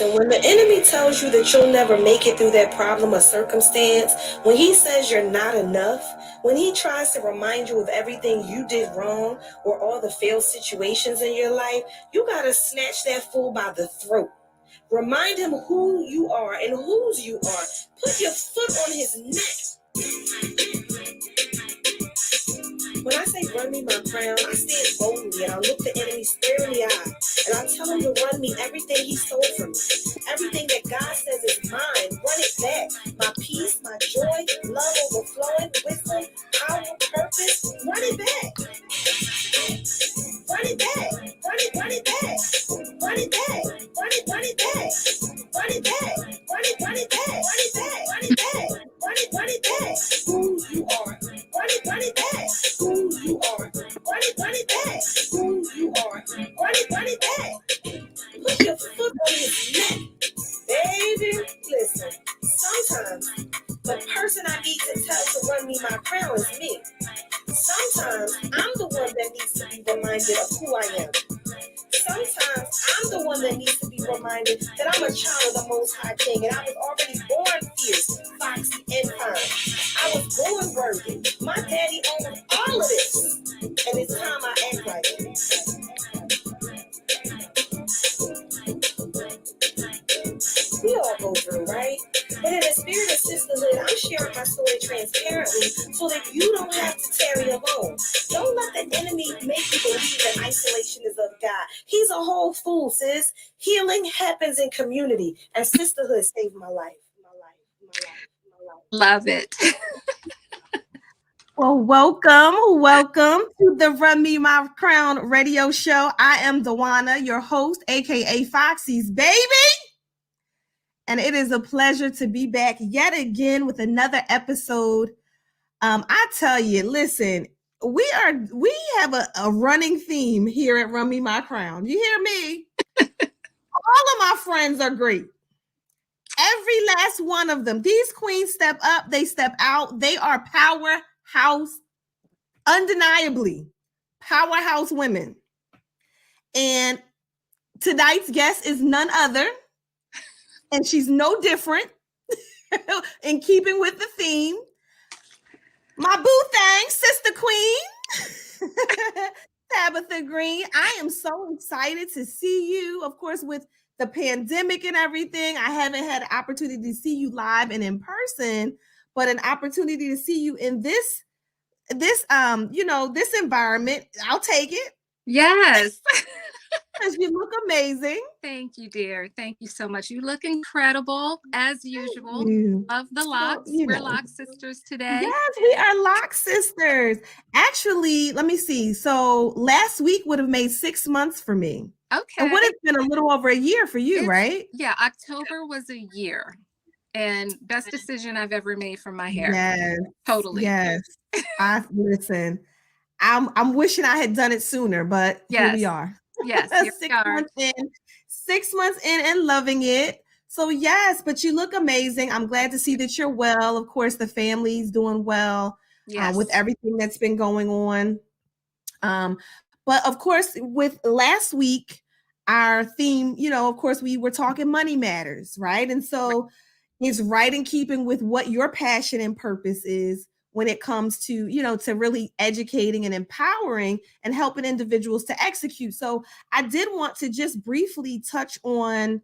Listen, when the enemy tells you that you'll never make it through that problem or circumstance, when he says you're not enough, when he tries to remind you of everything you did wrong or all the failed situations in your life, you got to snatch that fool by the throat. Remind him who you are and whose you are. Put your foot on his neck. When I say run me my crown, I stand boldly and I look the enemy square in the eye and I tell him to run me everything he stole from me. Everything that God says is mine, run it back. My peace, my joy, love overflowing, wisdom, power, purpose, run it back. Run it back. Run it back. Run it back. Run it back. Run it back. Run it back. Run it back. Run it back. Run it back. Who you are. Run it back. Who you are. Run it back. Who you are. Run it back. Put your foot on his neck. Baby, listen. Sometimes the person I need to tell to run me my crown is me. Sometimes I'm the one that needs to be reminded of who I am. Sometimes I'm the one that needs to be reminded that I'm a child of the Most High King and I was already born fierce, foxy, and fine. I was born worthy. My daddy owns all of this. And it's time I act like it. We all go through, right? But in the spirit of sisterhood, I'm sharing my story transparently so that you don't have to tarry alone. Don't let the enemy make you believe that isolation is of God. He's a whole fool, sis. Healing happens in community, and sisterhood saved my life. Love it. Well, welcome to the Run Me My Crown radio show. I am Dawania, your host, aka Foxy's baby. And it is a pleasure to be back yet again with another episode. I tell you, listen, we have a running theme here at Run Me My Crown. You hear me? All of my friends are great. Every last one of them. These queens step up, they step out. They are powerhouse, undeniably powerhouse women. And tonight's guest is none other. And she's no different in keeping with the theme. My boo thing, sister queen, Tabitha Green. I am so excited to see you. Of course, with the pandemic and everything, I haven't had an opportunity to see you live and in person, but an opportunity to see you in this environment. I'll take it. Yes. Because you look amazing. Thank you, dear. Thank you so much. You look incredible as usual. Love the locks. We're lock sisters today. Yes, we are lock sisters. Actually, let me see. So last week would have made 6 months for me. Okay. It would have been a little over a year for you, right? Yeah, October was a year. And best decision I've ever made for my hair. Yes. Totally. Yes. Listen. I'm wishing I had done it sooner, but here we are. Yes, 6 months in and loving it. So yes, but you look amazing. I'm glad to see that you're well. Of course, the family's doing well with everything that's been going on. But of course, with last week, our theme, of course, we were talking money matters, right? And so it's right in keeping with what your passion and purpose is when it comes to, to really educating and empowering and helping individuals to execute. So I did want to just briefly touch on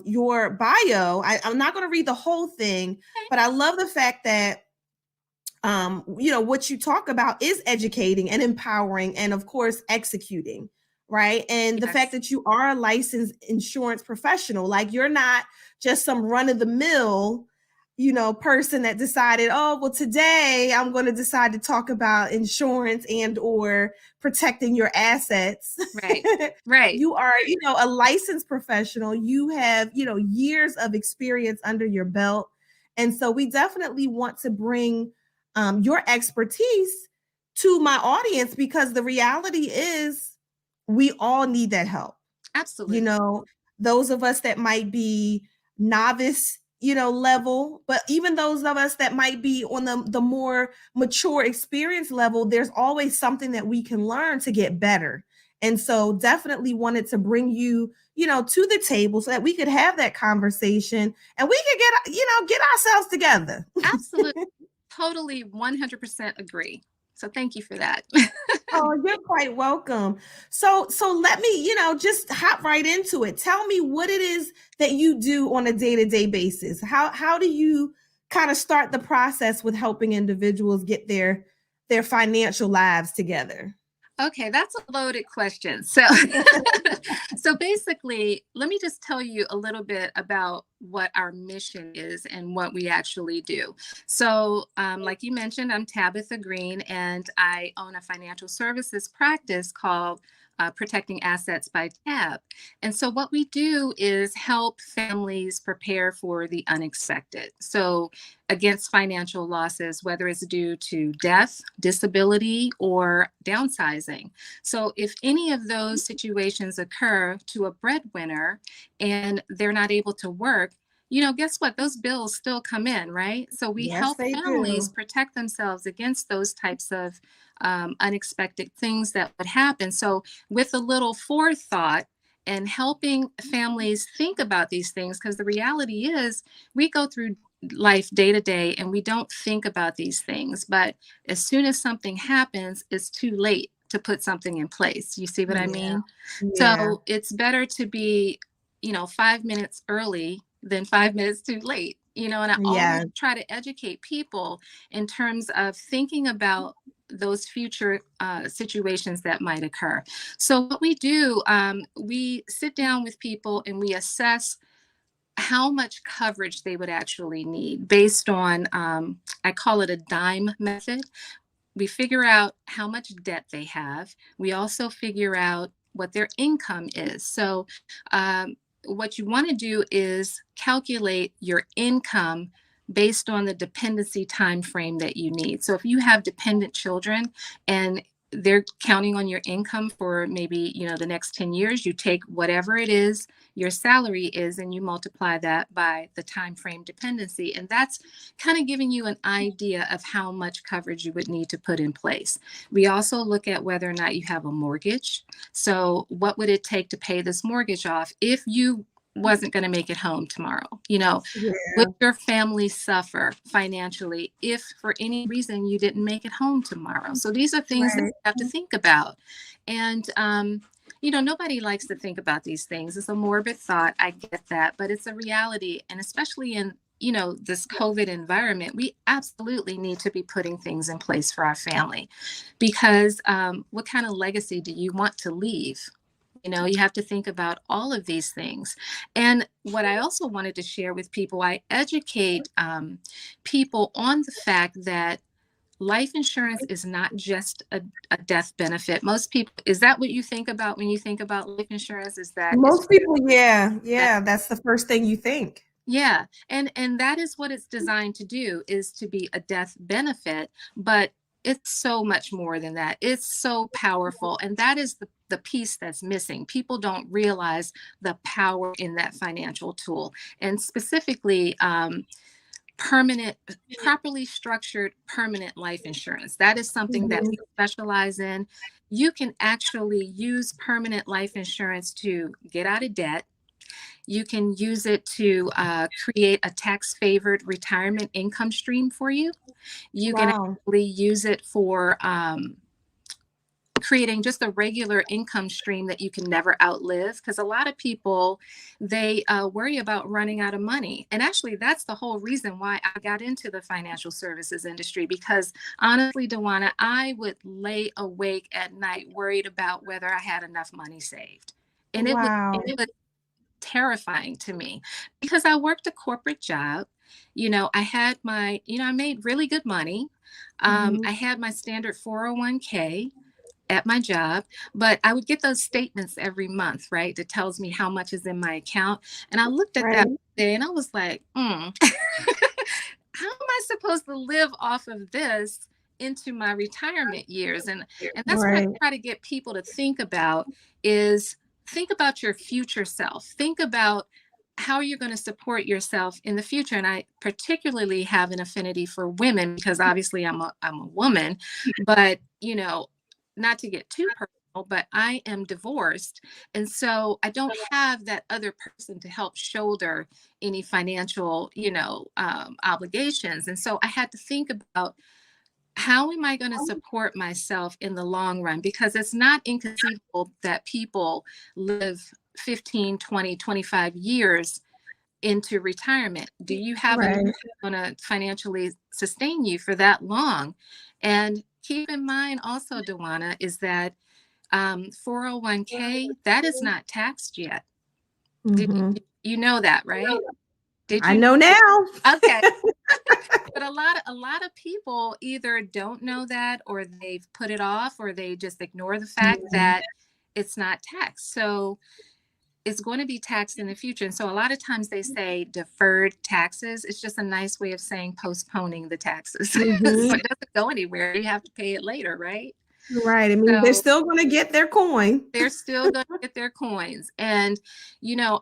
your bio. I'm not going to read the whole thing, but I love the fact that, what you talk about is educating and empowering and, of course, executing, right? And the fact that you are a licensed insurance professional, like you're not just some run-of-the-mill person that decided, today I'm going to decide to talk about insurance and or protecting your assets. Right. You are, a licensed professional. You have, years of experience under your belt. And so we definitely want to bring your expertise to my audience because the reality is we all need that help. Absolutely. Those of us that might be novice level, but even those of us that might be on the more mature experience level, there's always something that we can learn to get better. And so definitely wanted to bring you, to the table so that we could have that conversation and we could get ourselves together. Absolutely. Totally 100% agree. So thank you for that. Oh, you're quite welcome. So let me, just hop right into it. Tell me what it is that you do on a day-to-day basis. How do you kind of start the process with helping individuals get their financial lives together? Okay, that's a loaded question. So, so basically, let me just tell you a little bit about what our mission is and what we actually do. So, like you mentioned, I'm Tabitha Green, and I own a financial services practice called Protecting Assets by Tab. And so, what we do is help families prepare for the unexpected. So, against financial losses, whether it's due to death, disability, or downsizing. So if any of those situations occur to a breadwinner and they're not able to work, guess what? Those bills still come in, right? So we Yes, help they families do. protect themselves against those types of unexpected things that would happen. So with a little forethought, and helping families think about these things, because the reality is we go through life day to day and we don't think about these things, but as soon as something happens, it's too late to put something in place. You see what I Yeah. mean? Yeah. So it's better to be 5 minutes early than 5 minutes too late. And I always Yeah. try to educate people in terms of thinking about those future situations that might occur. So what we do, we sit down with people and we assess how much coverage they would actually need based on, I call it a dime method. We figure out how much debt they have. We also figure out what their income is. So, what you want to do is calculate your income based on the dependency time frame that you need. So, if you have dependent children and they're counting on your income for maybe the next 10 years, you take whatever it is your salary is and you multiply that by the time frame dependency, and that's kind of giving you an idea of how much coverage you would need to put in place. We also look at whether or not you have a mortgage. So what would it take to pay this mortgage off if you wasn't going to make it home tomorrow? Would your family suffer financially if for any reason you didn't make it home tomorrow? So these are things that you have to think about. And nobody likes to think about these things. It's a morbid thought. I get that, but it's a reality. And especially in, this COVID environment, we absolutely need to be putting things in place for our family, because what kind of legacy do you want to leave? You have to think about all of these things. And what I also wanted to share with people, I educate people on the fact that life insurance is not just a death benefit. Most people, is that what you think about when you think about life insurance? Is that Most people, yeah, that's the first thing you think. Yeah, and that is what it's designed to do, is to be a death benefit, but it's so much more than that. It's so powerful, and that is the piece that's missing. People don't realize the power in that financial tool, and specifically properly structured permanent life insurance. That is something that we specialize in. You can actually use permanent life insurance to get out of debt. You can use it to create a tax-favored retirement income stream for you. You can actually use it for creating just a regular income stream that you can never outlive, because a lot of people, they worry about running out of money. And actually, that's the whole reason why I got into the financial services industry, because honestly, Dawania, I would lay awake at night worried about whether I had enough money saved. And it was terrifying to me, because I worked a corporate job. I had my, I made really good money. I had my standard 401k at my job, but I would get those statements every month, right? That tells me how much is in my account. And I looked at that day and I was like, how am I supposed to live off of this into my retirement years? And that's what I try to get people to think about, is think about your future self. Think about how you're going to support yourself in the future. And I particularly have an affinity for women, because obviously I'm a woman, but not to get too personal, but I am divorced. And so I don't have that other person to help shoulder any financial, obligations. And so I had to think about, how am I going to support myself in the long run? Because it's not inconceivable that people live 15, 20, 25 years into retirement. Do you have enough Right. going to financially sustain you for that long? And keep in mind also, Dawania, is that 401k, that is not taxed yet. Mhm. You know that, right? Did I you? know now. Okay. But a lot of people either don't know that, or they've put it off, or they just ignore the fact that it's not taxed. So it's going to be taxed in the future. And so a lot of times they say deferred taxes. It's just a nice way of saying postponing the taxes. So it doesn't go anywhere. You have to pay it later, right? Right. I mean, they're still going to get their coin. They're still going to get their coins. And,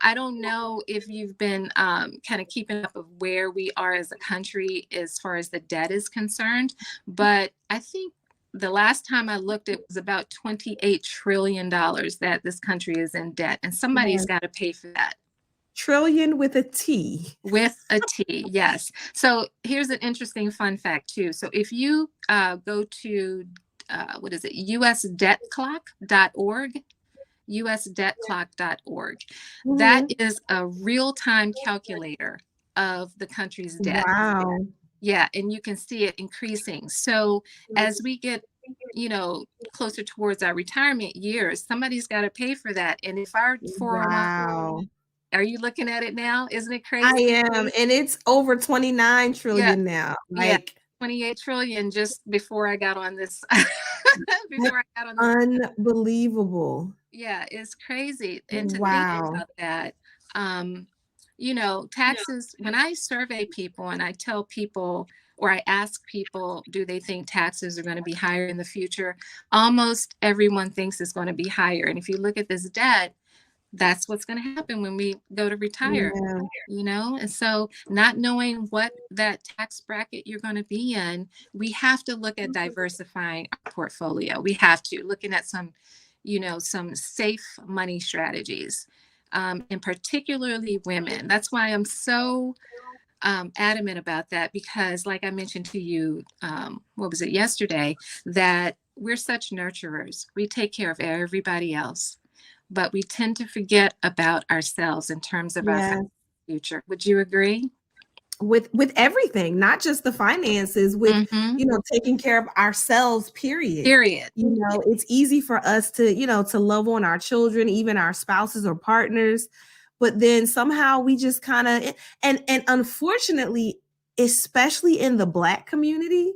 I don't know if you've been kind of keeping up of where we are as a country as far as the debt is concerned. But I think the last time I looked, it was about $28 trillion that this country is in debt. And somebody's got to pay for that. Trillion with a T. With a T, yes. So here's an interesting fun fact, too. So if you go to usdebtclock.org, usdebtclock.org. That is a real-time calculator of the country's debt. Wow. Yeah, and you can see it increasing. So as we get, closer towards our retirement years, somebody's got to pay for that. And if our 401, Wow. are you looking at it now? Isn't it crazy? I am, and it's over 29 trillion now. Yeah. 28 trillion just before I got on this. Unbelievable. Yeah, it's crazy. And to think about that, taxes, when I survey people and I tell people, or I ask people, do they think taxes are going to be higher in the future? Almost everyone thinks it's going to be higher. And if you look at this debt, that's what's going to happen when we go to retire, and so not knowing what that tax bracket you're going to be in, we have to look at diversifying our portfolio. We have to looking at some safe money strategies, and particularly women. That's why I'm so adamant about that, because like I mentioned to you, yesterday, that we're such nurturers. We take care of everybody else, but we tend to forget about ourselves in terms of our future. Would you agree? With everything, not just the finances, with taking care of ourselves, period. It's easy for us to to love on our children, even our spouses or partners, but then somehow we just kind of, and unfortunately, especially in the Black community,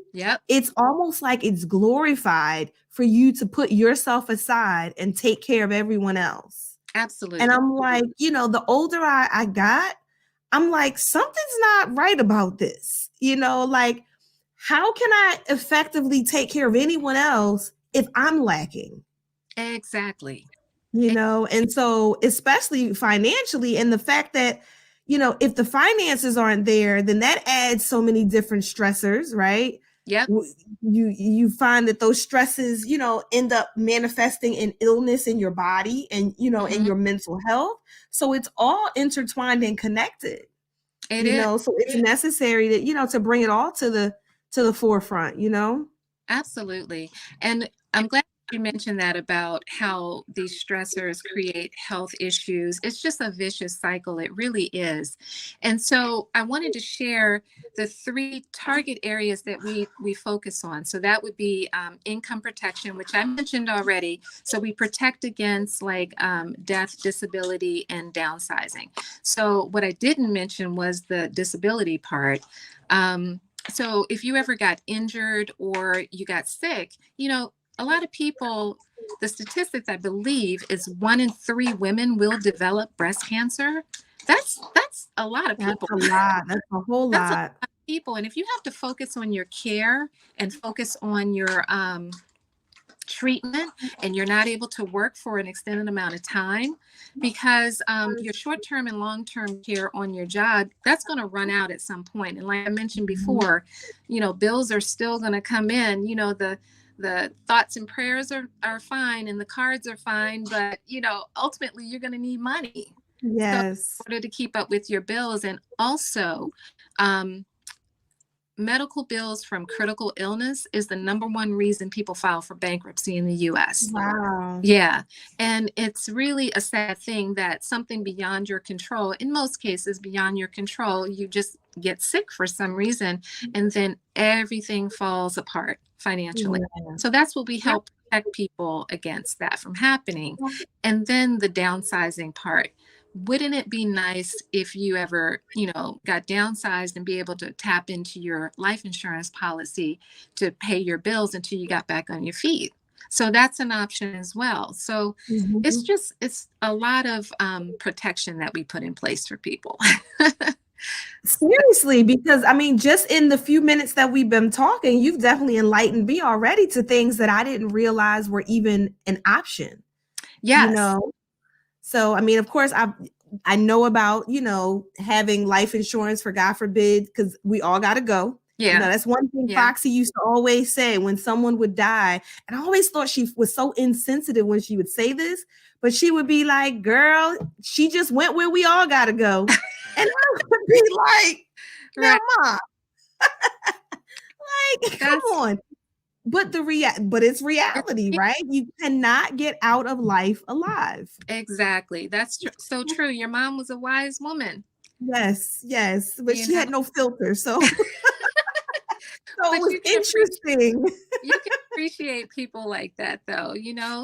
it's almost like it's glorified for you to put yourself aside and take care of everyone else. Absolutely. And I'm like, the older I got, I'm like, something's not right about this. Like, how can I effectively take care of anyone else if I'm lacking? Exactly. And so especially financially, and the fact that, if the finances aren't there, then that adds so many different stressors, right? Yep. You find that those stresses, end up manifesting in illness in your body and, in your mental health. So it's all intertwined and connected. So it's necessary that, to bring it all to the forefront, Absolutely. And I'm glad you mentioned that about how these stressors create health issues. It's just a vicious cycle. It really is. And so I wanted to share the 3 target areas that we focus on. So that would be income protection, which I mentioned already. So we protect against death, disability, and downsizing. So what I didn't mention was the disability part. So if you ever got injured or you got sick, a lot of people, the statistics I believe is 1 in 3 women will develop breast cancer. That's a lot of people. That's a lot. That's a whole lot. A lot of people. And if you have to focus on your care and focus on your treatment, and you're not able to work for an extended amount of time because your short-term and long-term care on your job, that's going to run out at some point. And like I mentioned before, bills are still going to come in. the thoughts and prayers are fine and the cards are fine, but ultimately you're going to need money. So in Yes. order to keep up with your bills. And also, medical bills from critical illness is the number one reason people file for bankruptcy in the US. Wow. Yeah. And it's really a sad thing that something beyond your control, in most cases beyond your control, you just get sick for some reason, and then everything falls apart financially. Yeah. So that's what we help protect people against that from happening. And then the downsizing part. Wouldn't it be nice if you ever, got downsized and be able to tap into your life insurance policy to pay your bills until you got back on your feet? So that's an option as well. So it's a lot of protection that we put in place for people. Seriously, because I mean, just in the few minutes that we've been talking, you've definitely enlightened me already to things that I didn't realize were even an option. Yes. So, I mean, of course, I know about, having life insurance for God forbid, because we all got to go. Yeah. That's one thing Yeah. Foxy used to always say when someone would die. And I always thought she was so insensitive when she would say this, but she would be like, girl, she just went where we all got to go. And I would be like, now, Ma, like, come on. But but it's reality, right? You cannot get out of life alive. Exactly. That's so true. Your mom was a wise woman. Yes. But she had no filter. So, so it was interesting. You can appreciate people like that, though,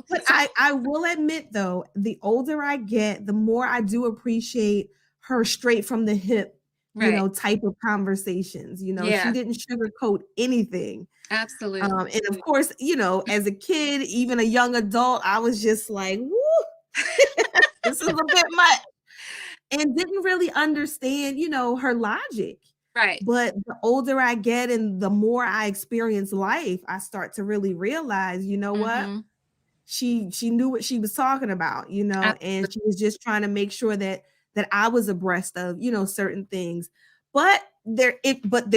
But I will admit, though, the older I get, the more I do appreciate her straight from the hip, type of conversations. She didn't sugarcoat anything. Absolutely. And of course, as a kid, even a young adult, I was just like, woo, this is a bit much. And didn't really understand, her logic. Right. But the older I get and the more I experience life, I start to really realize, what? She knew what she was talking about, and she was just trying to make sure that I was abreast of, certain things. But there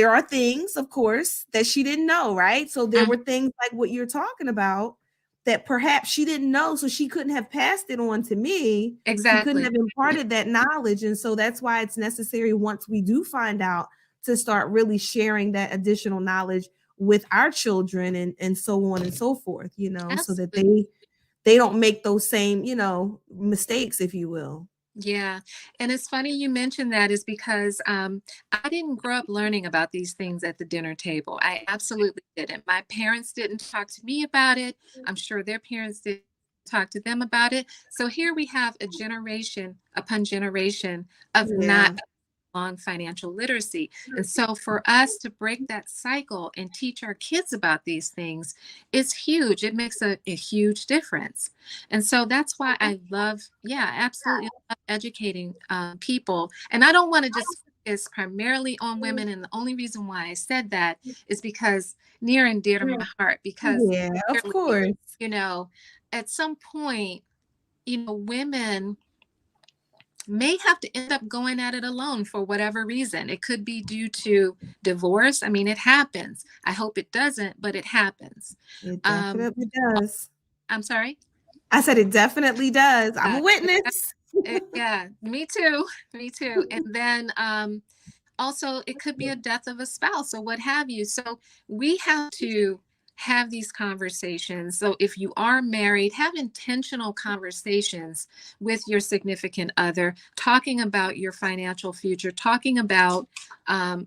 are things, of course, that she didn't know, right? So there were things like what you're talking about that perhaps she didn't know, so she couldn't have passed it on to me. Exactly. She couldn't have imparted that knowledge. And so that's why it's necessary, once we do find out, to start really sharing that additional knowledge with our children and so on and so forth, so that they don't make those same, mistakes, if you will. Yeah. And it's funny you mentioned that, is because I didn't grow up learning about these things at the dinner table. I absolutely didn't. My parents didn't talk to me about it. I'm sure their parents didn't talk to them about it. So here we have a generation upon generation of not on financial literacy. And so for us to break that cycle and teach our kids about these things is huge. It makes a huge difference. And so that's why I love, absolutely love educating people. And I don't want to just focus primarily on women. And the only reason why I said that is because near and dear to my heart, because of course, at some point, women may have to end up going at it alone for whatever reason. It could be due to divorce. I mean, it happens. I hope it doesn't, but it happens. It definitely does. I'm sorry? I said it definitely does. I'm a witness. Yeah, me too. Me too. And then also it could be a death of a spouse or what have you. So we have to have these conversations. So if you are married, have intentional conversations with your significant other, talking about your financial future, talking about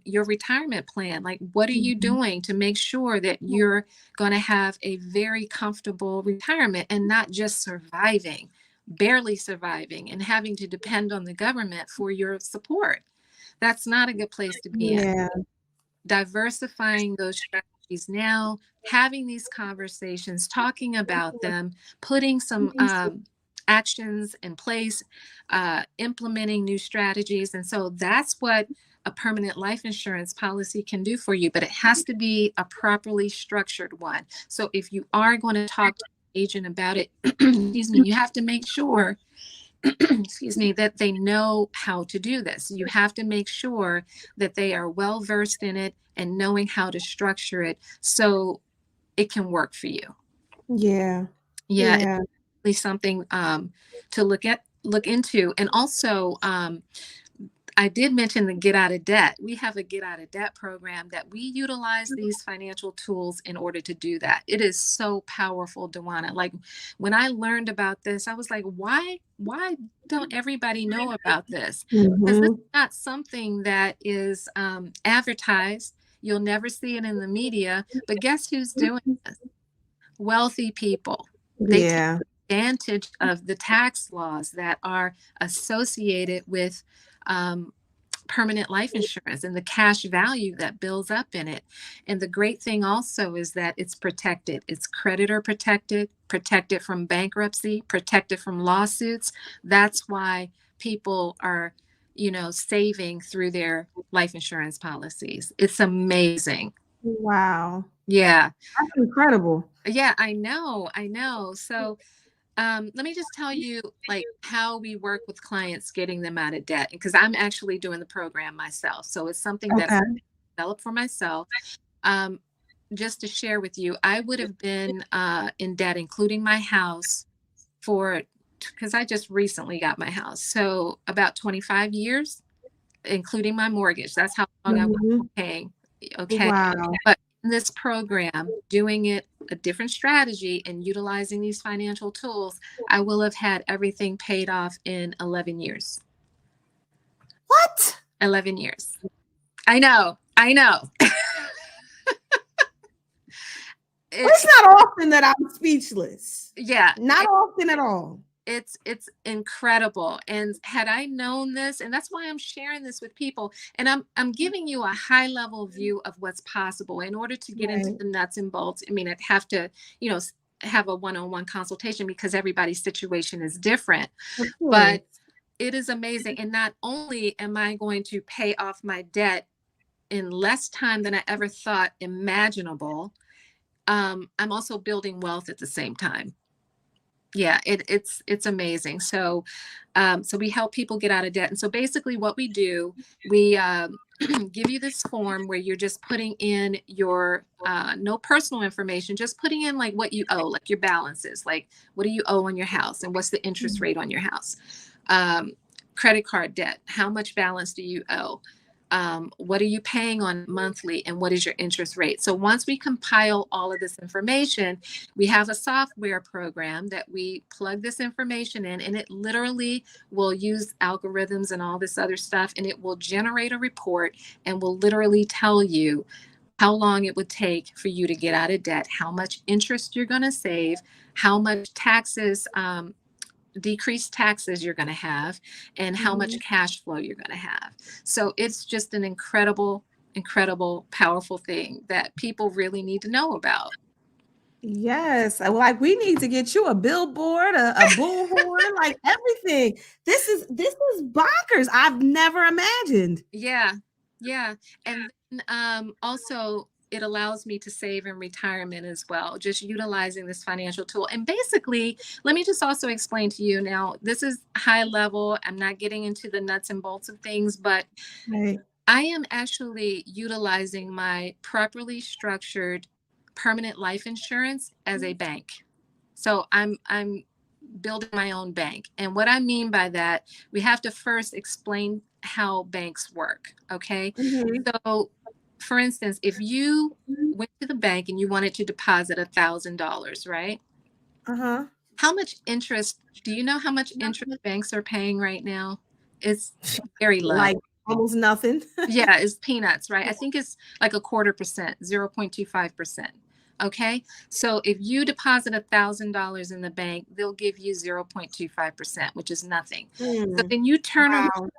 your retirement plan. Like, what are you doing to make sure that you're going to have a very comfortable retirement and not just surviving, barely surviving, and having to depend on the government for your support? That's not a good place to be in. Diversifying those strategies now, having these conversations, talking about them, putting some actions in place, implementing new strategies. And so that's what a permanent life insurance policy can do for you, but it has to be a properly structured one. So if you are going to talk to an agent about it, excuse me, you have to make sure excuse me, that they know how to do this. You have to make sure that they are well versed in it and knowing how to structure it. So it can work for you. Yeah. Yeah, it's really something to look into. And also, I did mention the get out of debt. We have a get out of debt program that we utilize these financial tools in order to do that. It is so powerful, Dawania. Like when I learned about this, I was like, why don't everybody know about this? Because this is not something that is advertised. You'll never see it in the media. But guess who's doing this? Wealthy people. They take Yeah. advantage of the tax laws that are associated with permanent life insurance and the cash value that builds up in it. And the great thing also is that it's protected. It's creditor protected, protected from bankruptcy, protected from lawsuits. That's why people are, saving through their life insurance policies. It's amazing. Wow. Yeah. That's incredible. Yeah, I know. I know. So let me just tell you like how we work with clients getting them out of debt because I'm actually doing the program myself. So it's something that's Okay. developed for myself. Just to share with you, I would have been in debt, including my house, because I just recently got my house. So about 25 years, including my mortgage. That's how long I was paying. Okay. Wow. But in this program, doing it a different strategy and utilizing these financial tools, I will have had everything paid off in 11 years. What? 11 years. I know. I know. It's not often that I'm speechless. Yeah. Not often at all. It's incredible. And had I known this, and that's why I'm sharing this with people, and I'm giving you a high level view of what's possible. In order to get into the nuts and bolts, I mean, I'd have to, have a one-on-one consultation because everybody's situation is different. But it is amazing. And not only am I going to pay off my debt in less time than I ever thought imaginable, I'm also building wealth at the same time. Yeah, it's amazing. So we help people get out of debt. And so basically what we do, we give you this form where you're just putting in your no personal information, just putting in like what you owe, like your balances, like what do you owe on your house and what's the interest rate on your house. Credit card debt, how much balance do you owe? What are you paying on monthly and what is your interest rate? So once we compile all of this information, we have a software program that we plug this information in, and it literally will use algorithms and all this other stuff, and it will generate a report and will literally tell you how long it would take for you to get out of debt, how much interest you're going to save, how much taxes, decreased taxes you're going to have, and how much cash flow you're going to have. So it's just an incredible, powerful thing that people really need to know about. Yes, like we need to get you a billboard, a bullhorn, like everything. This is bonkers. I've never imagined. Yeah, and then, also it allows me to save in retirement as well, just utilizing this financial tool. And basically, let me just also explain to you now, this is high level. I'm not getting into the nuts and bolts of things, but I am actually utilizing my properly structured permanent life insurance as a bank. So I'm building my own bank. And what I mean by that, we have to first explain how banks work. Okay. So for instance, if you went to the bank and you wanted to deposit $1,000, right? How much interest, do you know how much interest banks are paying right now? It's very low. Like almost nothing. Yeah, it's peanuts, right? I think it's like 0.25%, 0.25%. Okay. So if you deposit $1,000 in the bank, they'll give you 0.25%, which is nothing. So then you turn around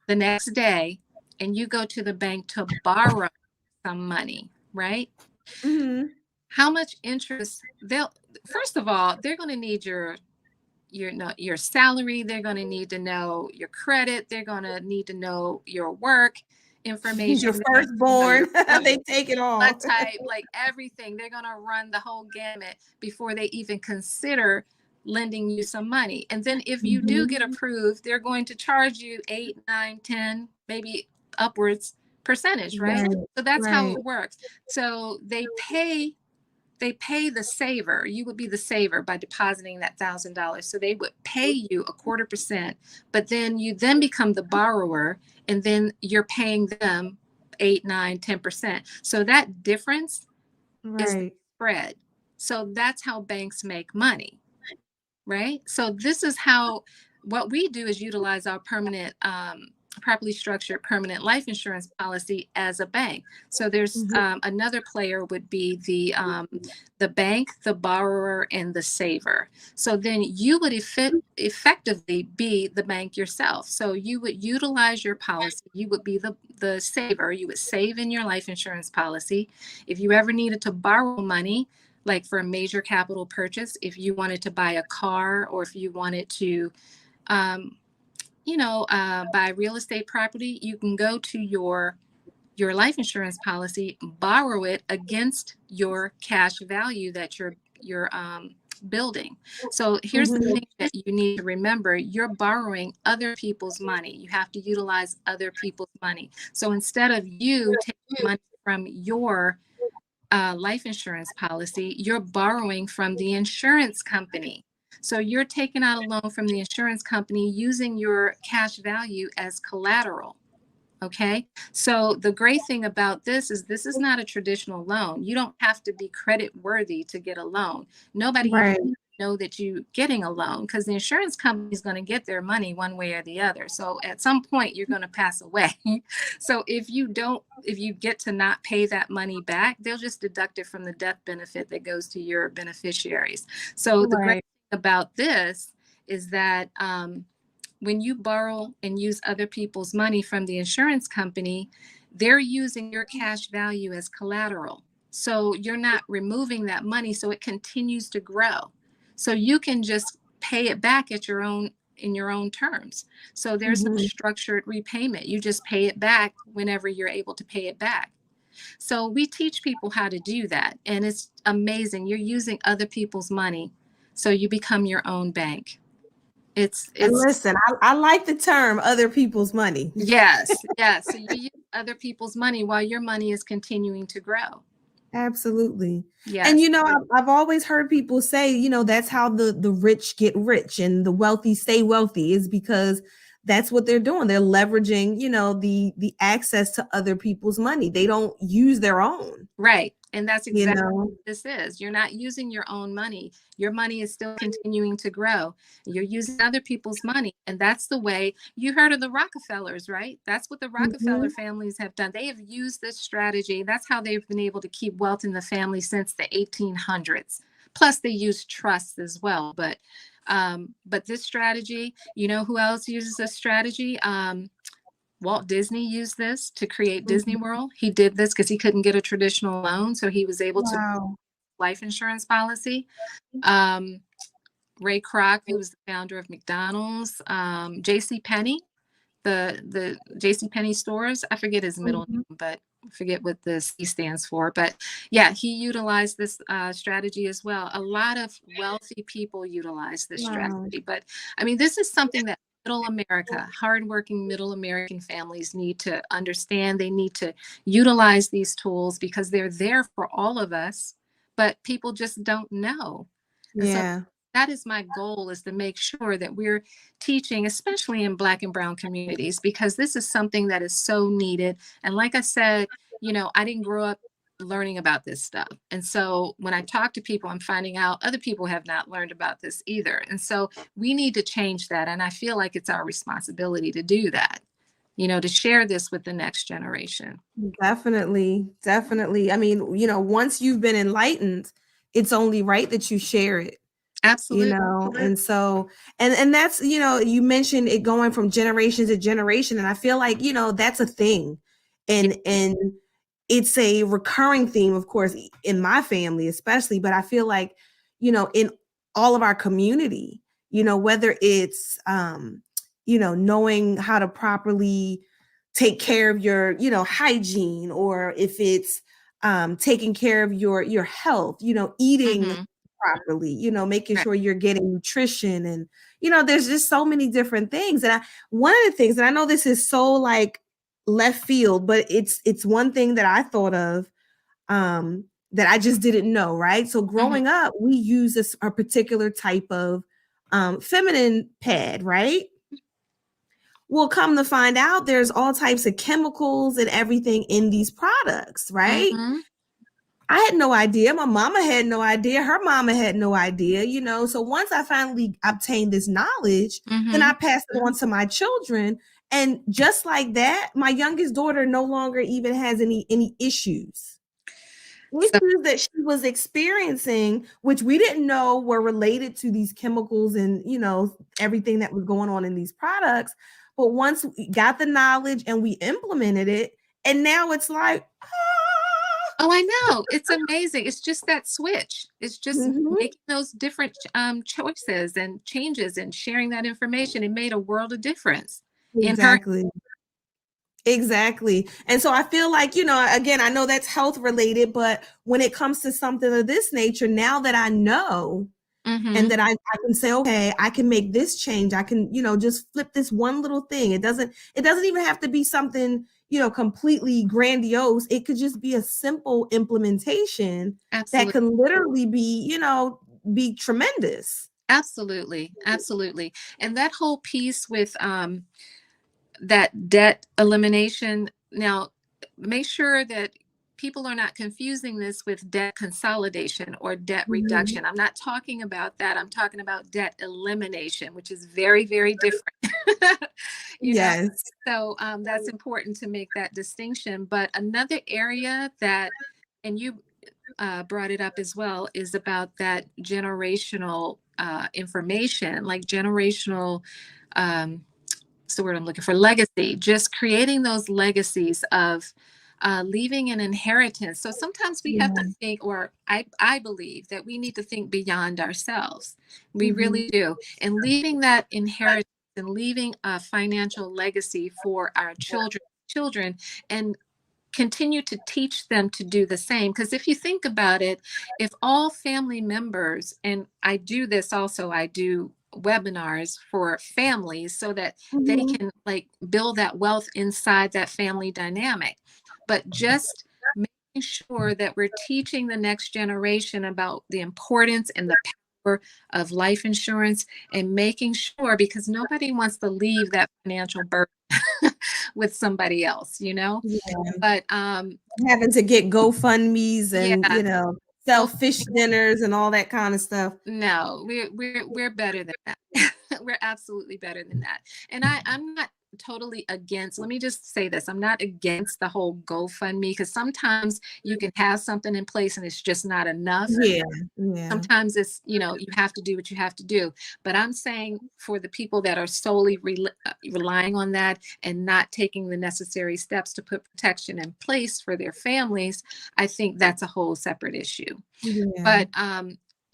the next day and you go to the bank to borrow some money, right? How much interest first of all, they're going to need your salary. They're going to need to know your credit. They're going to need to know your work information. Your firstborn, they take it all. Blood type, like everything. They're going to run the whole gamut before they even consider lending you some money. And then if you do get approved, they're going to charge you 8, 9, 10, maybe upwards percentage, right? So that's how it works. So they pay they pay the saver. You would be the saver by depositing that $1,000. So they would pay you 1/4%, but then you then become the borrower, and then you're paying them 8, 9, 10%. So that difference is the Right. spread. So that's how banks make money, right? So this is how, what we do is utilize our permanent, properly structured permanent life insurance policy as a bank. So there's another player would be the bank, the borrower, and the saver. So then you would effectively be the bank yourself. So you would utilize your policy. You would be the saver. You would save in your life insurance policy. If you ever needed to borrow money, like for a major capital purchase, if you wanted to buy a car, or if you wanted to, buy real estate property, you can go to your life insurance policy, borrow it against your cash value that you're building. So here's the thing that you need to remember: you're borrowing other people's money. You have to utilize other people's money. So instead of you taking money from your life insurance policy, you're borrowing from the insurance company. So you're taking out a loan from the insurance company using your cash value as collateral. Okay. So the great thing about this is not a traditional loan. You don't have to be credit worthy to get a loan. Nobody even know that you're getting a loan, because the insurance company is going to get their money one way or the other. So at some point you're going to pass away. So if you get to not pay that money back, they'll just deduct it from the death benefit that goes to your beneficiaries. So the great thing about this is that, when you borrow and use other people's money from the insurance company, they're using your cash value as collateral. So you're not removing that money, so it continues to grow. So you can just pay it back in your own terms. So there's no structured repayment. You just pay it back whenever you're able to pay it back. So we teach people how to do that, and it's amazing. You're using other people's money, so you become your own bank. And listen, I like the term other people's money. Yes. So you use other people's money while your money is continuing to grow. Absolutely. Yes. And I've always heard people say, that's how the rich get rich and the wealthy stay wealthy, is because that's what they're doing. They're leveraging, the access to other people's money. They don't use their own. Right. And that's exactly what this is. You're not using your own money. Your money is still continuing to grow. You're using other people's money. And that's the way. You heard of the Rockefellers, right? That's what the Rockefeller families have done. They have used this strategy. That's how they've been able to keep wealth in the family since the 1800s. Plus, they use trusts as well. But this strategy, who else uses this strategy? Walt Disney used this to create Disney World. He did this because he couldn't get a traditional loan, so he was able to life insurance policy. Ray Kroc, who was the founder of McDonald's, J.C. Penney, the J.C. Penney stores. I forget his middle name, but I forget what the C stands for. But yeah, he utilized this strategy as well. A lot of wealthy people utilize this strategy. But I mean, this is something that middle America, hardworking middle American families need to understand. They need to utilize these tools because they're there for all of us, but people just don't know. Yeah. So that is my goal, is to make sure that we're teaching, especially in Black and Brown communities, because this is something that is so needed. And like I said, I didn't grow up learning about this stuff. And so when I talk to people, I'm finding out other people have not learned about this either. And so we need to change that. And I feel like it's our responsibility to do that, to share this with the next generation. Definitely. I mean, once you've been enlightened, it's only right that you share it. Absolutely. And so, and that's, you mentioned it going from generation to generation. And I feel like, that's a thing. And it's a recurring theme, of course, in my family, especially, but I feel like, in all of our community, whether it's, knowing how to properly take care of your, hygiene, or if it's taking care of your health, eating properly, making sure you're getting nutrition, and there's just so many different things. And one of the things, and I know this is so like left field, but it's one thing that I thought of that I just didn't know, right? So growing up, we use a particular type of feminine pad, right? Well, come to find out, there's all types of chemicals and everything in these products, right? Mm-hmm. I had no idea. My mama had no idea. Her mama had no idea, you know. So once I finally obtained this knowledge, then I passed it on to my children. And just like that, my youngest daughter no longer even has any issues. So, Issues that she was experiencing, which we didn't know were related to these chemicals and, you know, everything that was going on in these products. But once we got the knowledge and we implemented it, and now it's like, oh, I know. It's amazing. It's just that switch. It's just mhm, making those different choices and changes and sharing that information. It made a world of difference in her. exactly. Exactly. And so I feel like, you know, again, I know that's health related, but when it comes to something of this nature, now that I know and that I can say, okay, I can make this change. I can, you know, just flip this one little thing. It doesn't even have to be something, you know, completely grandiose. It could just be a simple implementation that Absolutely. can literally be, you know, be tremendous. Absolutely. Absolutely. And that whole piece with that debt elimination. Now, make sure that people are not confusing this with debt consolidation or debt Mhm. reduction. I'm not talking about that. I'm talking about debt elimination, which is very, very different. you know, Yes. so that's important to make that distinction. But another area that, and you brought it up as well, is about that generational information, like generational. What's the word I'm looking for? Legacy, just creating those legacies of leaving an inheritance. So sometimes we have to Yeah. think, or I believe that we need to think beyond ourselves. We Mhm. really do. And leaving that inheritance and leaving a financial legacy for our children, and continue to teach them to do the same. Because if you think about it, if all family members, and I do this also, I do webinars for families so that they Mhm. can like build that wealth inside that family dynamic. But just making sure that we're teaching the next generation about the importance and the power of life insurance, and making sure, because nobody wants to leave that financial burden with somebody else, you know? Yeah. But Having to get GoFundMe's and, yeah, you know, sell those, fish dinners and all that kind of stuff. no, we're better than that. We're absolutely better than that. And I'm not totally against, let me just say this, I'm not against the whole GoFundMe, because sometimes you can have something in place and it's just not enough. Yeah, yeah. Sometimes it's, you know, you have to do what you have to do. But I'm saying for the people that are solely relying on that and not taking the necessary steps to put protection in place for their families, I think that's a whole separate issue. Yeah. But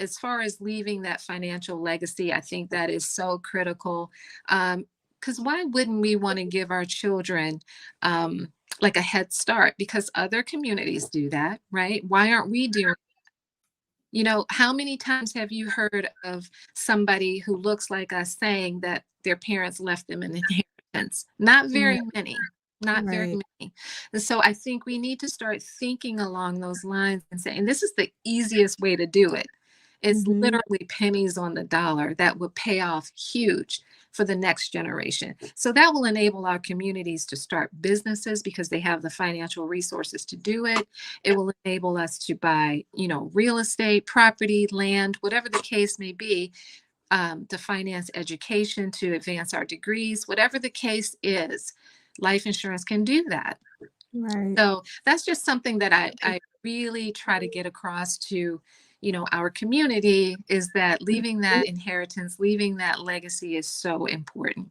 as far as leaving that financial legacy, I think that is so critical. Because why wouldn't we want to give our children like a head start? Because other communities do that, right? Why aren't we doing? You know, how many times have you heard of somebody who looks like us saying that their parents left them an inheritance? Not Right, very many, not very right. many. And so I think we need to start thinking along those lines and saying, this is the easiest way to do it. It's Mhm. literally pennies on the dollar that would pay off huge for the next generation. So that will enable our communities to start businesses because they have the financial resources to do it. It will enable us to buy, you know, real estate, property, land, whatever the case may be, to finance education, to advance our degrees, whatever the case is. Life insurance can do that. Right. So that's just something that I really try to get across to, you know, our community, is that leaving that inheritance, leaving that legacy is so important.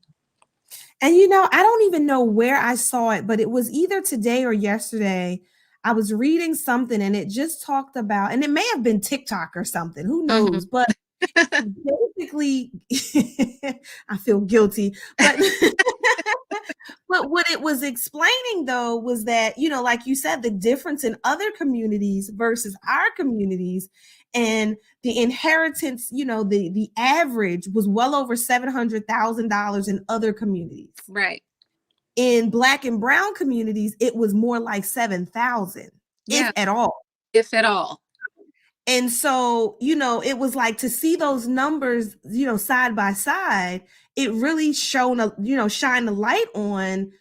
And you know, I don't even know where I saw it, but it was either today or yesterday. I was reading something and it just talked about, and it may have been TikTok or something, who Mhm. knows, but basically I feel guilty, but but what it was explaining though was that, you know, like you said, the difference in other communities versus our communities, and the inheritance, you know, the average was well over $700,000 in other communities. Right. In Black and brown communities, it was more like 7,000, if Yeah. at all. if at all. And so, it was like to see those numbers, side by side, it really shine a light on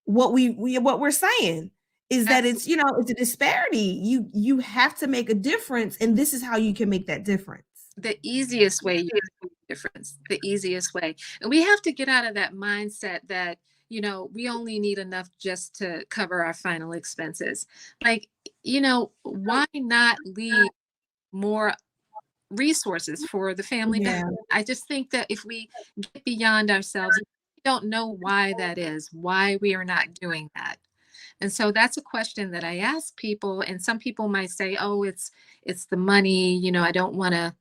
what what we're saying is that Absolutely. it's a disparity. You have to make a difference, and this is how you can make that difference. The easiest way you can make a difference, the easiest way. And we have to get out of that mindset that, we only need enough just to cover our final expenses. Like, why not leave more resources for the family Yeah. benefit? I just think that if we get beyond ourselves, we don't know why that is, why we are not doing that. And so that's a question that I ask people. And some people might say, oh, it's the money, I don't want to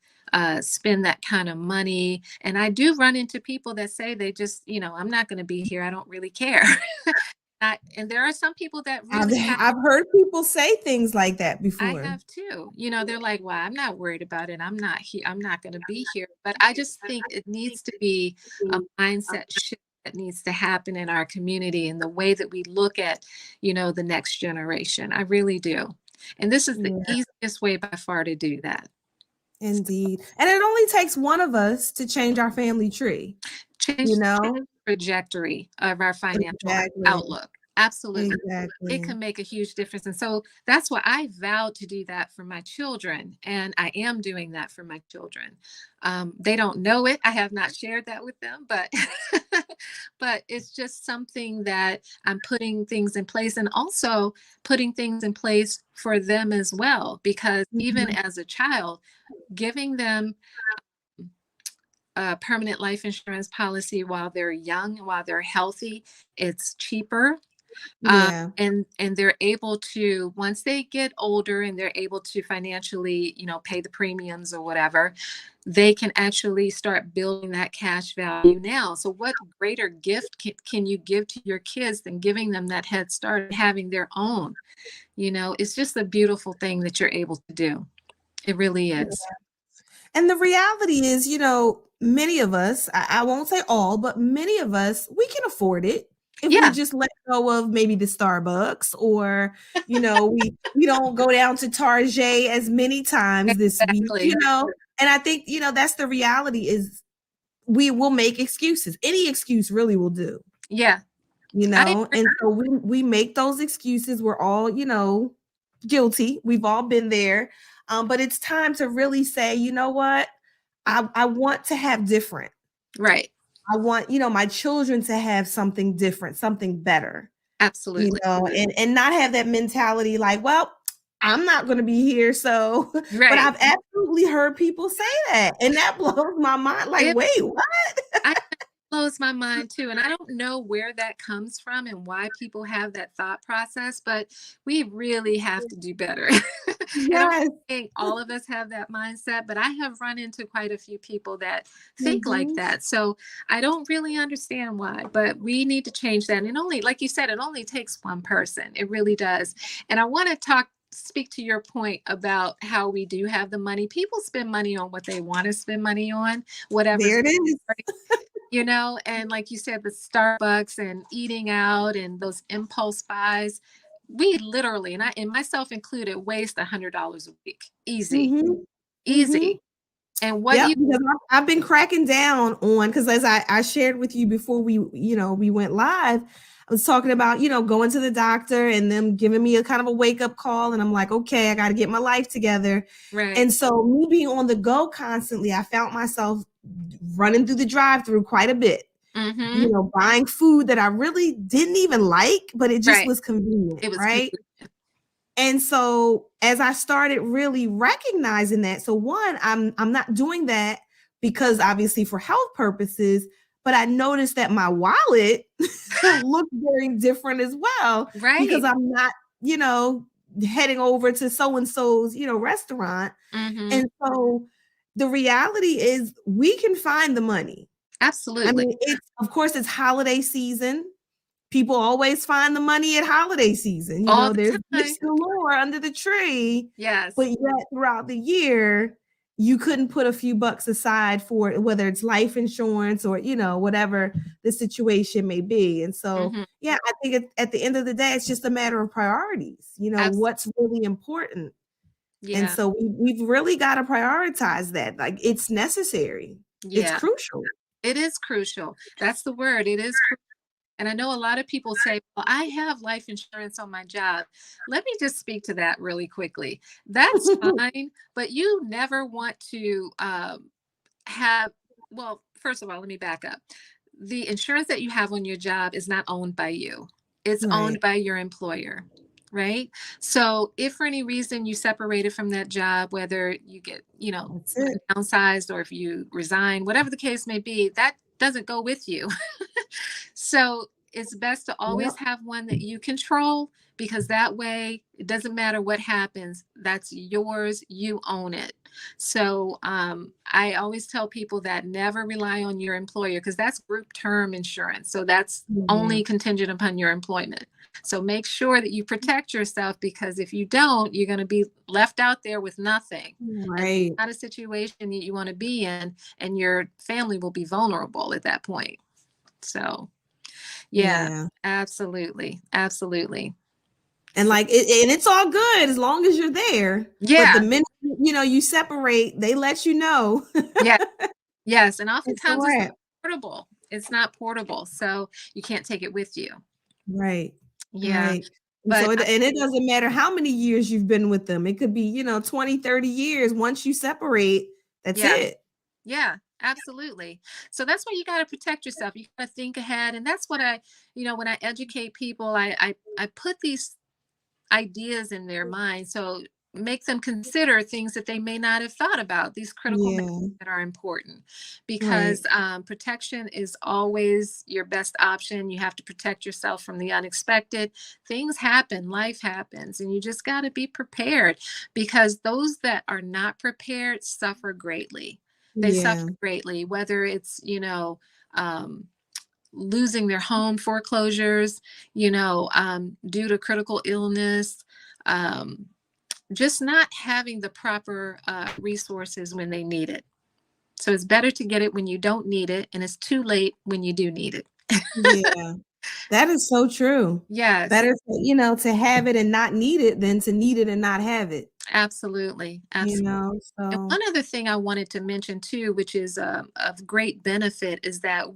spend that kind of money. And I do run into people that say they just, I'm not going to be here. I don't really care. And there are some people that I've really have. I've heard people say things like that I before. have too. They're like, well, I'm not worried about it. I'm not here. I'm not going to be here. But I just think it needs to be a mindset shift that needs to happen in our community and the way that we look at, the next generation. I really do. And this is the Yeah. easiest way by far to do that. Indeed. And it only takes one of us to change our family tree, Change you the know? trajectory of our financial Exactly. outlook. Absolutely. It Exactly. can make a huge difference. And so that's why I vowed to do that for my children. And I am doing that for my children. They don't know it. I have not shared that with them, but but it's just something that I'm putting things in place and also putting things in place for them as well. Because even Mhm. as a child, giving them a permanent life insurance policy while they're young, while they're healthy, it's cheaper. Yeah. And they're able to, once they get older and they're able to financially, pay the premiums or whatever, they can actually start building that cash value now. So what greater gift can you give to your kids than giving them that head start and having their own? It's just a beautiful thing that you're able to do. It really is. And the reality is, many of us, I won't say all, but many of us, we can afford it if we Yeah, just let go of maybe the Starbucks or, we don't go down to Target as many times this week, exactly. And I think, that's the reality is we will make excuses. Any excuse really will do, Yeah, I agree. and so we make those excuses. We're all, guilty. We've all been there. But it's time to really say, you know what? I want to have different. Right. I want, my children to have something different, something better, Absolutely. and not have that mentality like, well, I'm not going to be here. So, but Right. I've absolutely heard people say that. And that blows my mind. Like, It, wait, what? I blows my mind too. And I don't know where that comes from and why people have that thought process, but we really have to do better. And I'm not Yes. saying all of us have that mindset, but I have run into quite a few people that think like Mhm. that. So I don't really understand why, but we need to change that. And only, like you said, it only takes one person. It really does. And I want to speak to your point about how we do have the money. People spend money on what they want to spend money on, whatever's, There it is. and like you said, the Starbucks and eating out and those impulse buys, we literally, and myself included, waste $100 a week. Easy, Mhm. Mhm. easy. And what do Yep, you, because I've been cracking down on because as I shared with you before we went live, I was talking about, going to the doctor and them giving me a kind of a wake up call. And I'm like, okay, I got to get my life together. right. And so me being on the go constantly, I found myself running through the drive-through quite a bit, Mm-hmm. buying food that I really didn't even like, but it just Right. was convenient, It was right? convenient. And so as I started really recognizing that, so one, I'm not doing that because obviously for health purposes, but I noticed that my wallet looked very different as well because Right. I'm not, heading over to so and so's, restaurant. Mm-hmm. And so the reality is we can find the money. I Absolutely. mean, of course it's holiday season. People always find the money at holiday season. All There's the time. gifts galore under the tree, but Yes. yet throughout the year, you couldn't put a few bucks aside for it, whether it's life insurance or, whatever the situation may be. And so, Mm-hmm. yeah, I think at the end of the day, it's just a matter of priorities, Absolutely. what's really important. And Yeah. so we've really got to prioritize that. Like, it's necessary. It's Yeah. crucial. It is crucial. That's the word. It is crucial. And I know a lot of people say, well, I have life insurance on my job. Let me just speak to that really quickly. That's fine, but you never want to have, well, first of all, let me back up. The insurance that you have on your job is not owned by you, it's Right. owned by your employer. Right. So if for any reason you separated from that job, whether you get, That's it. downsized or if you resign, whatever the case may be, that doesn't go with you. So it's best to always Yep. have one that you control, because that way it doesn't matter what happens. That's yours. You own it. So I always tell people that never rely on your employer, because that's group term insurance. So that's Yeah. only contingent upon your employment. So make sure that you protect yourself, because if you don't, you're going to be left out there with nothing. And Right. not a situation that you want to be in, and your family will be vulnerable at that point. So yeah, Yeah. absolutely. Absolutely. And So, like and it's all good as long as you're there. But the yeah. minute you separate, they let you know. Yeah. Yes. And It's a oftentimes it's wrap. portable. It's not portable. So you can't take it with you. Right. Yeah. Right. And so But it doesn't matter how many years you've been with them. It could be, 20, 30 years. Once you separate, that's yeah. it. Yeah, absolutely. So that's why you got to protect yourself. You got to think ahead. And that's what when I educate people, I put these ideas in their mind. So make them consider things that they may not have thought about, these critical matters Yeah. that are important, Right. because protection is always your best option. You have to protect yourself from the unexpected. Things happen, life happens, and you just got to be prepared, because those that are not prepared suffer greatly. They suffer Yeah. greatly, whether it's, um, losing their home, foreclosures, due to critical illness, um, just not having the proper resources when they need it. So it's better to get it when you don't need it, and it's too late when you do need it. Yeah. That is so true. Yes, Better to have it and not need it than to need it and not have it. absolutely. Absolutely. And So one other thing I wanted to mention too, which is of great benefit, is that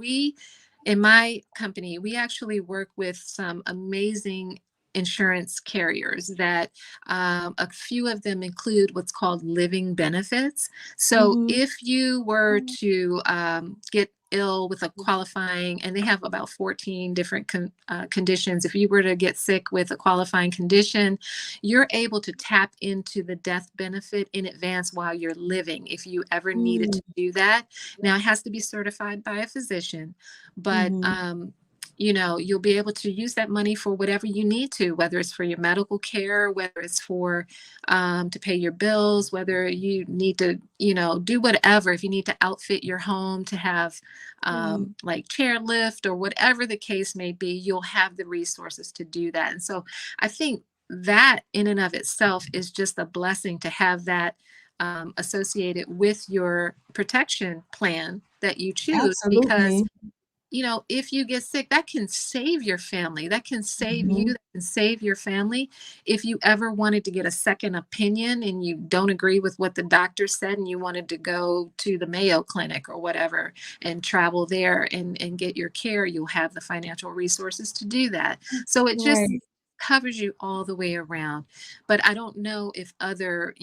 in my company, we actually work with some amazing insurance carriers that a few of them include what's called living benefits. So mhm. if you were to get ill with a qualifying, and they have about 14 different conditions. If you were to get sick with a qualifying condition, you're able to tap into the death benefit in advance while you're living, if you ever needed Mm, to do that. Now, it has to be certified by a physician, but mhm. you'll be able to use that money for whatever you need to, whether it's for your medical care, whether it's for to pay your bills, whether you need to, do whatever. If you need to outfit your home to have Right. like chairlift or whatever the case may be, you'll have the resources to do that. And so I think that in and of itself is just a blessing to have that associated with your protection plan that you choose, because Absolutely. if you get sick, that can save your family. That can save you. Mhm. That can save your family. If you ever wanted to get a second opinion and you don't agree with what the doctor said, and you wanted to go to the Mayo Clinic or whatever and travel there and get your care, you'll have the financial resources to do that. So it just Right. covers you all the way around. But I don't know if other,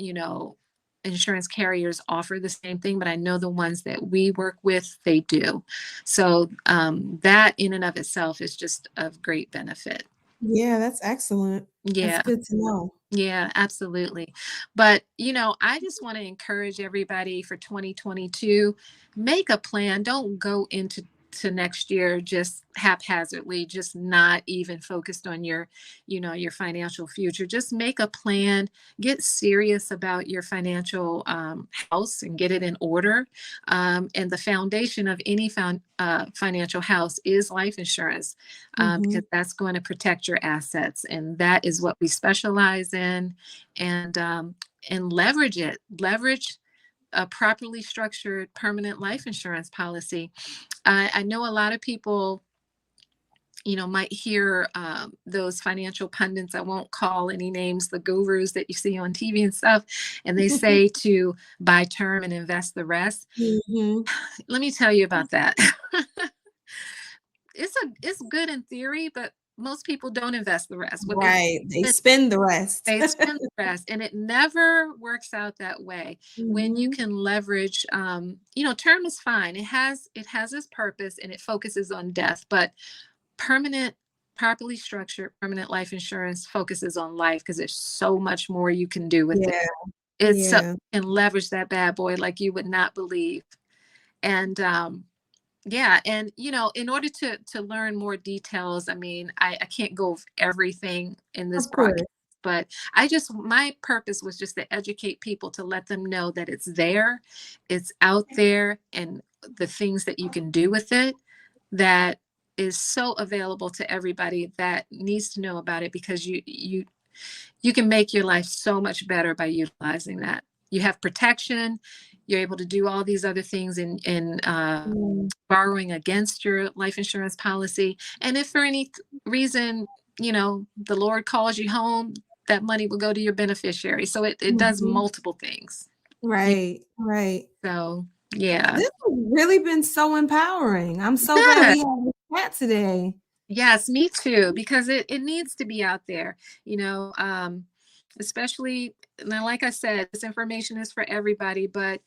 insurance carriers offer the same thing, but I know the ones that we work with, they do. So that in and of itself is just of great benefit. Yeah, that's excellent. That's Yeah. good to know. Yeah, absolutely. But, I just want to encourage everybody for 2022, make a plan. Don't go into next year just haphazardly, just not even focused on your financial future. Just make a plan, get serious about your financial house and get it in order. And the foundation of any financial house is life insurance, because Mhm. that's going to protect your assets, and that is what we specialize in. And leverage it. Leverage a properly structured permanent life insurance policy. I know a lot of people, might hear those financial pundits, I won't call any names, the gurus that you see on TV and stuff, and they say to buy term and invest the rest. Mhm. Let me tell you about that. It's good in theory, but most people don't invest the rest. What Right. They spend the rest. they spend the rest, and it never works out that way. When you Mhm. can leverage, term is fine. It has its purpose, and it focuses on death, but permanent, properly structured permanent life insurance focuses on life because there's so much more you can do with it. Yeah. It's so Yeah. you can leverage that bad boy like you would not believe. And yeah, and in order to learn more details, I mean, I can't go over everything in this Of course. broadcast, but my purpose was just to educate people, to let them know that it's there, it's out there, and the things that you can do with it that is so available to everybody that needs to know about it, because you can make your life so much better by utilizing that. You have protection. You're able to do all these other things in Mm. borrowing against your life insurance policy. And if for any reason, the Lord calls you home, that money will go to your beneficiary. So it does Mhm. multiple things. Yeah. Right. Right. So, yeah. This has really been so empowering. I'm so glad Good. we had this chat today. Yes, me too, because it needs to be out there, especially now, like I said, this information is for everybody, but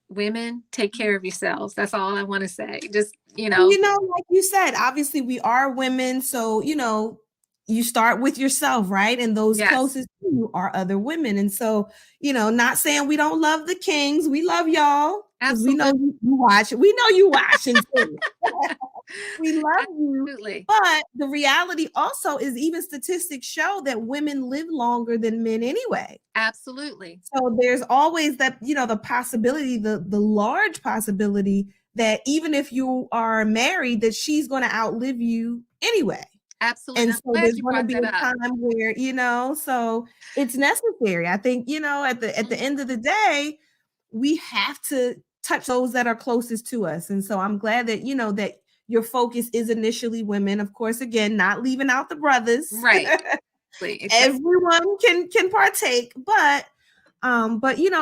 women, take care of yourselves. That's all I want to say. Just, And like you said, obviously we are women, so you start with yourself, right? And those yes, closest to you are other women. And so, not saying we don't love the kings. We love y'all because we know absolutely. you watch. We know you watch and see. We love you. Absolutely. But the reality also is, even statistics show that women live longer than men anyway. Absolutely. So there's always that, the possibility, the large possibility that even if you are married, that she's going to outlive you anyway. Absolutely. And I'm so glad there's you going to brought be that a up. time where, so it's necessary. I think, at the end of the day, we have to touch those that are closest to us. And so I'm glad that, that your focus is initially women. Of course, again, not leaving out the brothers. Right. Exactly. Everyone can partake, but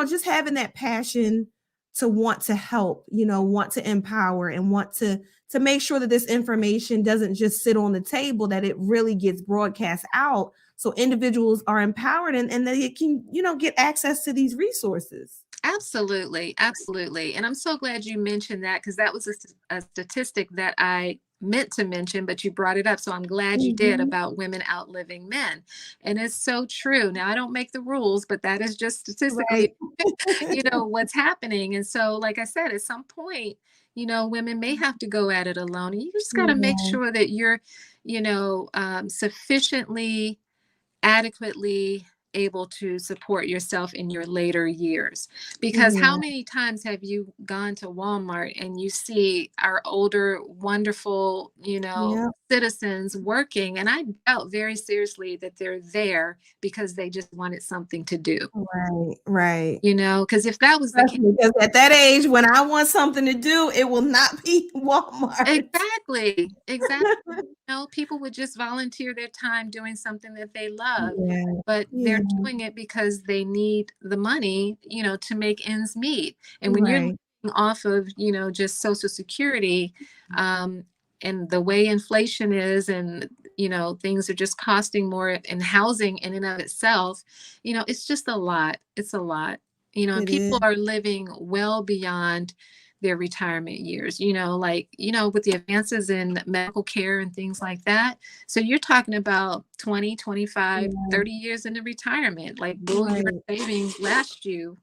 just having that passion to want to help, want to empower, and want to make sure that this information doesn't just sit on the table, that it really gets broadcast out so individuals are empowered, and they can, get access to these resources. Absolutely. Absolutely. And I'm so glad you mentioned that, because that was a statistic that I meant to mention, but you brought it up. So I'm glad you did, Mhm. about women outliving men. And it's so true. Now, I don't make the rules, but that is just Right. statistically, what's happening. And so, like I said, at some point, women may have to go at it alone. And you just got to make Yeah. sure that you're, sufficiently adequately able to support yourself in your later years. Because how Yeah. many times have you gone to Walmart and you see our older, wonderful, Yeah. citizens working? And I doubt very seriously that they're there because they just wanted something to do. Right. Right. Because if that was the case, Because at that age, when I want something to do, it will not be Walmart. exactly, exactly. People would just volunteer their time doing something that they love, Yeah. but they're Yeah. doing it because they need the money, to make ends meet. And when you're living Right. off of, just Social Security, um, and the way inflation is, and, things are just costing more, and housing in and of itself, it's just a lot. It's a lot, and It is. people are living well beyond their retirement years, with the advances in medical care and things like that. So you're talking about 20, 25, Yeah. 30 years into retirement. Like, will your Right. savings last you,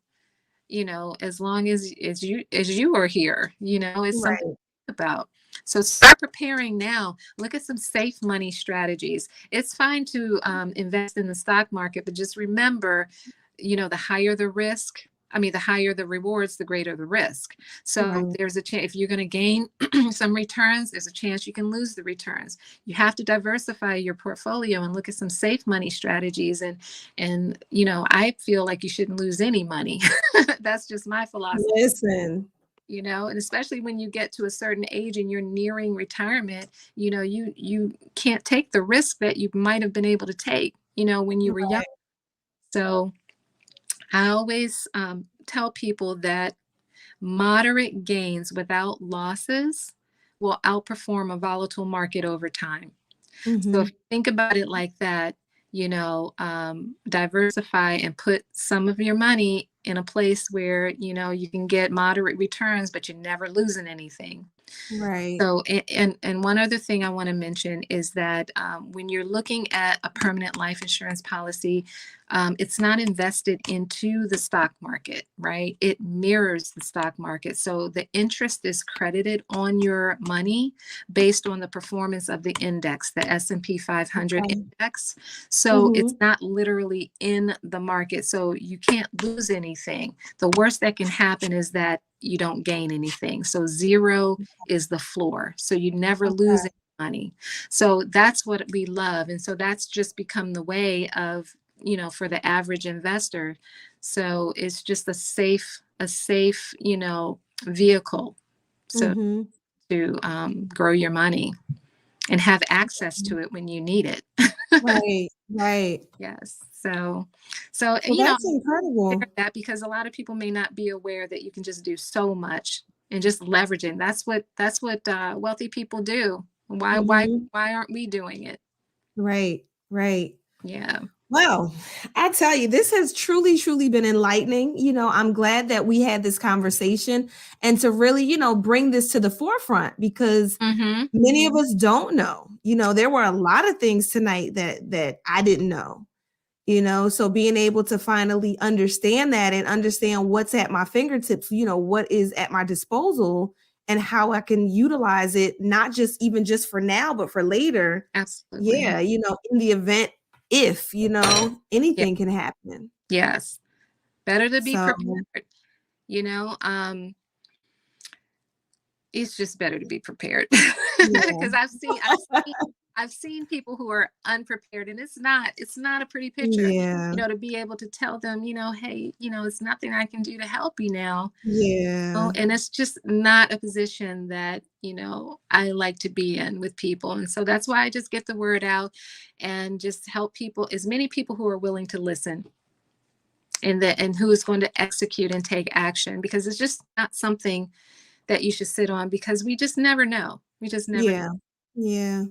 as long as you are here? It's something Right. to think about. So start preparing now. Look at some safe money strategies. It's fine to invest in the stock market, but just remember, the higher the risk, the higher the rewards, the greater the risk. So Right. there's a chance, if you're going to gain some returns, there's a chance you can lose the returns. You have to diversify your portfolio and look at some safe money strategies. And I feel like you shouldn't lose any money. That's just my philosophy. Listen. And especially when you get to a certain age and you're nearing retirement, you can't take the risk that you might have been able to take, when you were young. Right. So I always tell people that moderate gains without losses will outperform a volatile market over time. So if Mm-hmm. you think about it like that, diversify and put some of your money in a place where, you can get moderate returns, but you're never losing anything. Right. So, and one other thing I want to mention is that when you're looking at a permanent life insurance policy, it's not invested into the stock market, right? It mirrors the stock market. So the interest is credited on your money based on the performance of the index, the S&P 500 Okay. index. So it's Mm-hmm. not literally in the market. So you can't lose anything. The worst that can happen is that you don't gain anything. So zero is the floor. So you never lose Okay. any money. So that's what we love. And so that's just become the way of, for the average investor. So it's just a safe, vehicle. So Mm-hmm. to grow your money and have access to it when you need it. Right. Right. Yes. So, Well, that's incredible. share that because a lot of people may not be aware that you can just do so much and just leveraging. That's what wealthy people do. Why why Mm-hmm. why aren't we doing it? Right. Right. Yeah. Well, I tell you, this has truly, truly been enlightening. I'm glad that we had this conversation and to really, bring this to the forefront because Mm-hmm. many of us don't know. There were a lot of things tonight that I didn't know. So being able to finally understand that and understand what's at my fingertips, what is at my disposal and how I can utilize it, not just even just for now, but for later. Absolutely. Yeah, in the event if, Yeah. anything can happen. Yes. Better to be So, prepared. You know, um, it's just better to be prepared yeah, because I've seen people who are unprepared and it's not a pretty picture, yeah, to be able to tell them, hey, it's nothing I can do to help you now. yeah, And it's just not a position that, I like to be in with people. And so that's why I just get the word out and just help people, as many people who are willing to listen and who is going to execute and take action, because it's just not something that you should sit on because we just never know. We just never know. yeah, yeah.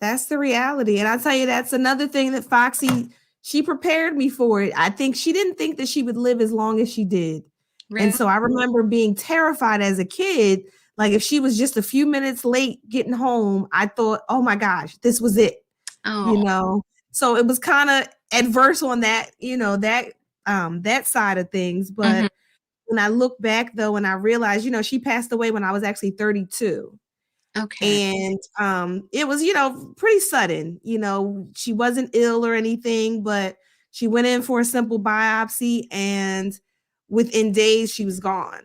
That's the reality. And I'll tell you, that's another thing that Foxy, she prepared me for it. I think she didn't think that she would live as long as she did. And Really? so I remember being terrified as a kid. Like if she was just a few minutes late getting home, I thought, oh my gosh, this was it, you Oh, know? So it was kind of adverse on that, that side of things. mhm. But when I look back though, and I realized, she passed away when I was actually 32. Okay. And it was, pretty sudden. She wasn't ill or anything, but she went in for a simple biopsy and within days she was gone.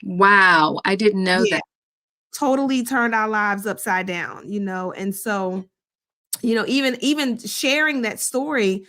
Wow. I didn't know Yeah, that. totally turned our lives upside down, and so, even sharing that story,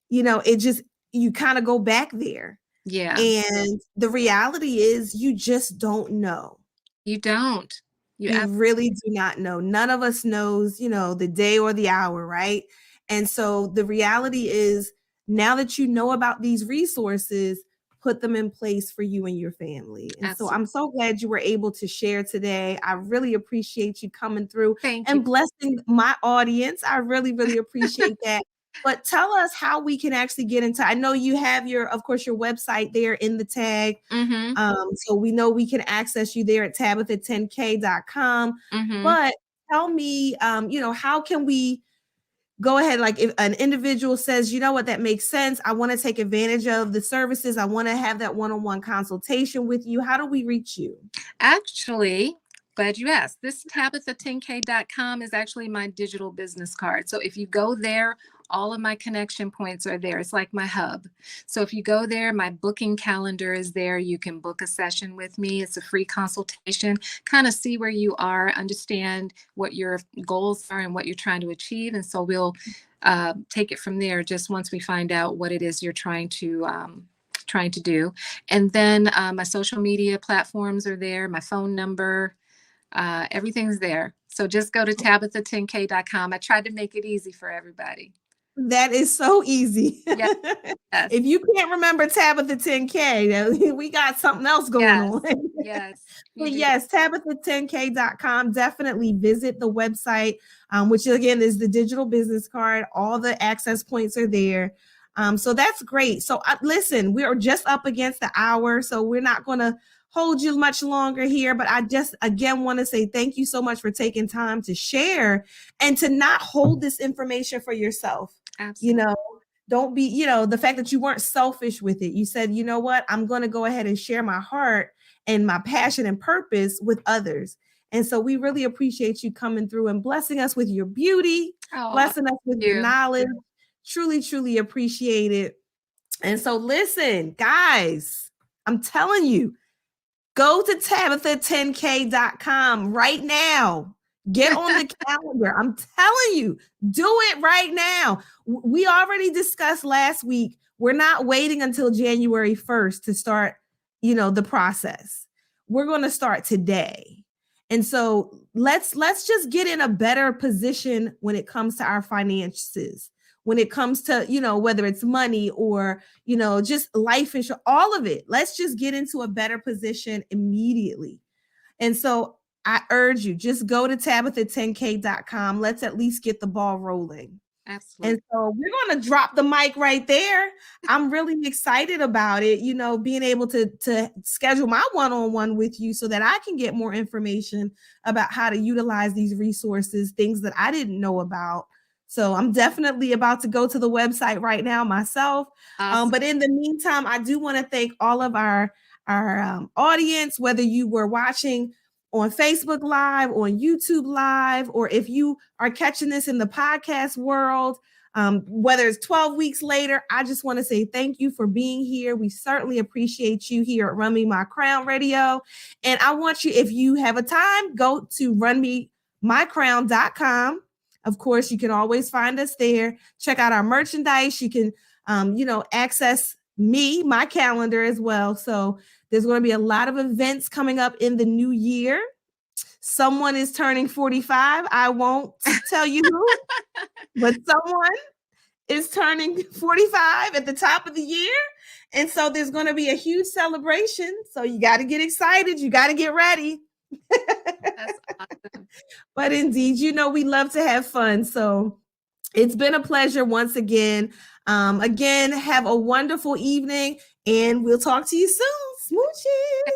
it just you kind of go back there. Yeah. And the reality is you just don't know. You don't. You You really do not know. None of us knows, the day or the hour, right? And so the reality is now that you know about these resources, put them in place for you and your family. And so absolutely. I'm so glad you were able to share today. I really appreciate you coming through Thank you. and blessing my audience. I really, really appreciate that. But tell us how we can actually get into. I know you have of course, your website there in the tag. Mm-hmm. So we know we can access you there at tabitha10k.com. Mm-hmm. But tell me, how can we go ahead? Like if an individual says, you know what, that makes sense. I want to take advantage of the services. I want to have that one-on-one consultation with you. How do we reach you? Actually, glad you asked. This Tabitha10k.com is actually my digital business card. So if you go there, all of my connection points are there. It's like my hub. So if you go there, my booking calendar is there. You can book a session with me. It's a free consultation, kind of see where you are, understand what your goals are and what you're trying to achieve. And so we'll take it from there just once we find out what it is you're trying trying to do. And then my social media platforms are there, my phone number, everything's there. So just go to tabitha10k.com. I tried to make it easy for everybody. That is so easy. Yes. Yes. If you can't remember Tabitha 10K, we got something else going on. Yes. But yes, Tabitha10k.com. Definitely visit the website, which again is the digital business card. All the access points are there. So that's great. So listen, we are just up against the hour, so we're not going to hold you much longer here. But I just again want to say thank you so much for taking time to share and to not hold this information for yourself. Absolutely. Don't be, the fact that you weren't selfish with it. You said, you know what, I'm going to go ahead and share my heart and my passion and purpose with others. And so we really appreciate you coming through and blessing us with your beauty, blessing us with your knowledge. Truly, truly appreciate it. And so listen, guys, I'm telling you, go to Tabitha10k.com right now. Get on the calendar. I'm telling you, do it right now. We already discussed last week. We're not waiting until January 1st to start, the process. We're going to start today. And so let's just get in a better position when it comes to our finances, when it comes to, whether it's money or, just life insurance, all of it. Let's just get into a better position immediately. And so I urge you, just go to Tabitha10k.com. Let's at least get the ball rolling. Absolutely. And so we're going to drop the mic right there. I'm really excited about it, being able to schedule my one-on-one with you so that I can get more information about how to utilize these resources, things that I didn't know about. So I'm definitely about to go to the website right now myself. Awesome. But in the meantime, I do want to thank all of our audience, whether you were watching on Facebook Live, on YouTube Live, or if you are catching this in the podcast world, whether it's 12 weeks later, I just want to say thank you for being here. We certainly appreciate you here at Run Me My Crown Radio. And I want you, if you have a time, go to runmemycrown.com. Of course, you can always find us there. Check out our merchandise. You can, access my calendar as well. So there's going to be a lot of events coming up in the new year. Someone is turning 45. I won't tell you who, but someone is turning 45 at the top of the year. And so there's going to be a huge celebration. So you got to get excited. You got to get ready. That's awesome. But indeed, we love to have fun. So it's been a pleasure once again. Again, have a wonderful evening, and we'll talk to you soon. Smooches.